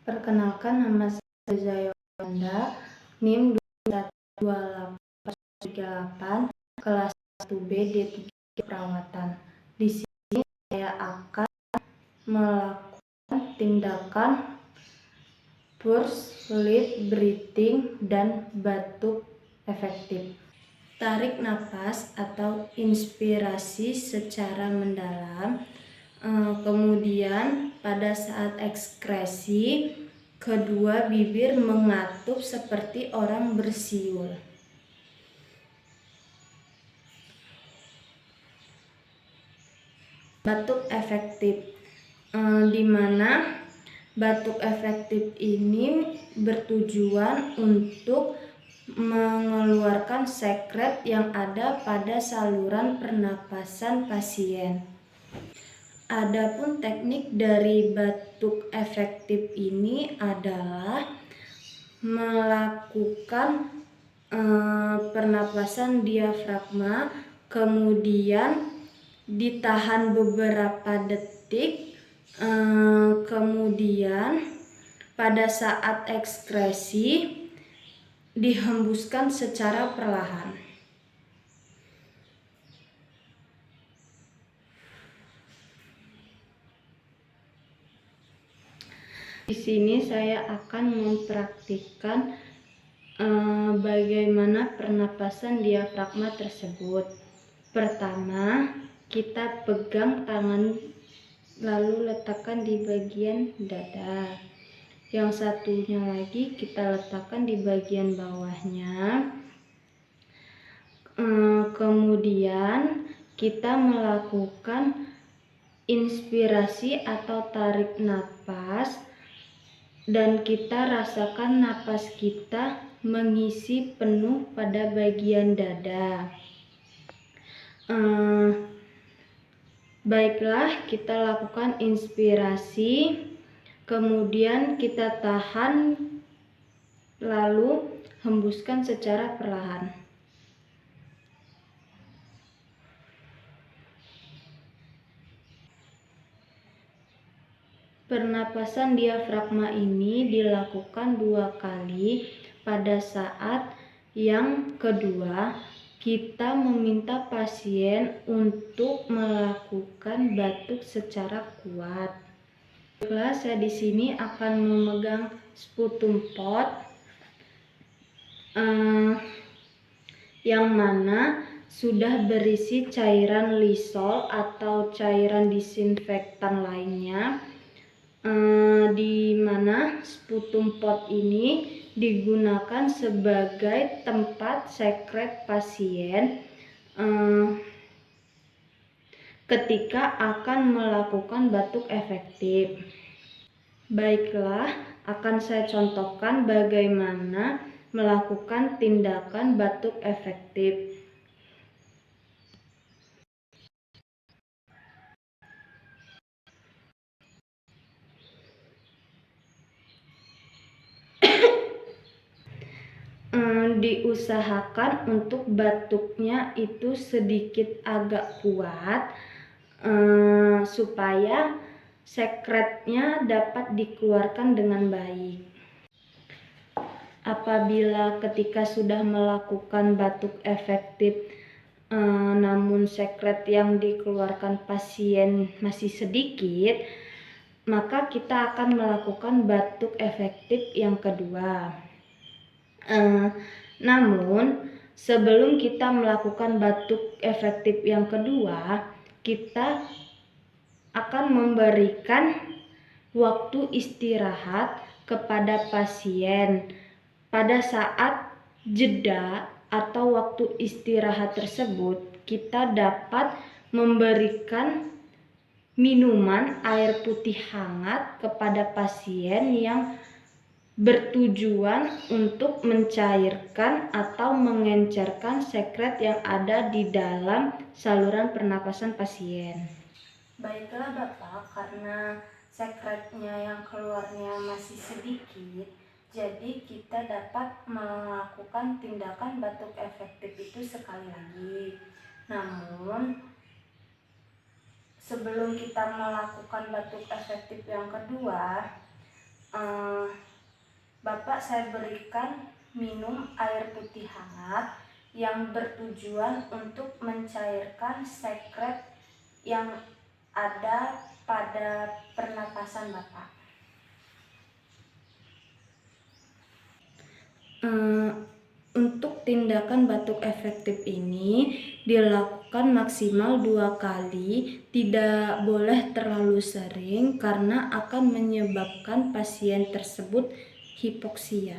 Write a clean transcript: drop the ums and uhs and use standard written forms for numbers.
Perkenalkan, nama saya Zayolanda, NIM 212838, kelas 1B D3 Perawatan. Di sini saya akan melakukan tindakan pulse, lead, breathing, dan batuk efektif. Tarik napas atau inspirasi secara mendalam. Kemudian pada saat ekskresi, kedua bibir mengatup seperti orang bersiul. Batuk efektif, di mana batuk efektif ini bertujuan untuk mengeluarkan sekret yang ada pada saluran pernapasan pasien. Adapun teknik dari batuk efektif ini adalah melakukan pernapasan diafragma, kemudian ditahan beberapa detik, kemudian pada saat ekskresi dihembuskan secara perlahan. Di sini saya akan mempraktikkan bagaimana pernapasan diafragma tersebut. Pertama, kita pegang tangan lalu letakkan di bagian dada. Yang satunya lagi kita letakkan di bagian bawahnya. Kemudian kita melakukan inspirasi atau tarik napas, dan kita rasakan napas kita mengisi penuh pada bagian dada. Baiklah, kita lakukan inspirasi, kemudian kita tahan, lalu hembuskan secara perlahan. Pernapasan diafragma ini dilakukan 2 kali. Pada saat yang kedua, kita meminta pasien untuk melakukan batuk secara kuat. Baiklah, saya di sini akan memegang sputum pot yang mana sudah berisi cairan Lysol atau cairan disinfektan lainnya, di mana sputum pot ini digunakan sebagai tempat sekret pasien ketika akan melakukan batuk efektif. Baiklah, akan saya contohkan bagaimana melakukan tindakan batuk efektif. Diusahakan untuk batuknya itu sedikit agak kuat, supaya sekretnya dapat dikeluarkan dengan baik. Apabila ketika sudah melakukan batuk efektif, namun sekret yang dikeluarkan pasien masih sedikit, maka kita akan melakukan batuk efektif yang kedua. Namun sebelum kita melakukan batuk efektif yang kedua, kita akan memberikan waktu istirahat kepada pasien. Pada saat jeda atau waktu istirahat tersebut, kita dapat memberikan minuman air putih hangat kepada pasien yang bertujuan untuk mencairkan atau mengencerkan sekret yang ada di dalam saluran pernapasan pasien. Baiklah Bapak, karena sekretnya yang keluarnya masih sedikit, jadi kita dapat melakukan tindakan batuk efektif itu sekali lagi. Namun sebelum kita melakukan batuk efektif yang kedua, Bapak saya berikan minum air putih hangat yang bertujuan untuk mencairkan sekret yang ada pada pernapasan Bapak. Untuk tindakan batuk efektif ini dilakukan maksimal 2 kali, tidak boleh terlalu sering karena akan menyebabkan pasien tersebut hipoksia.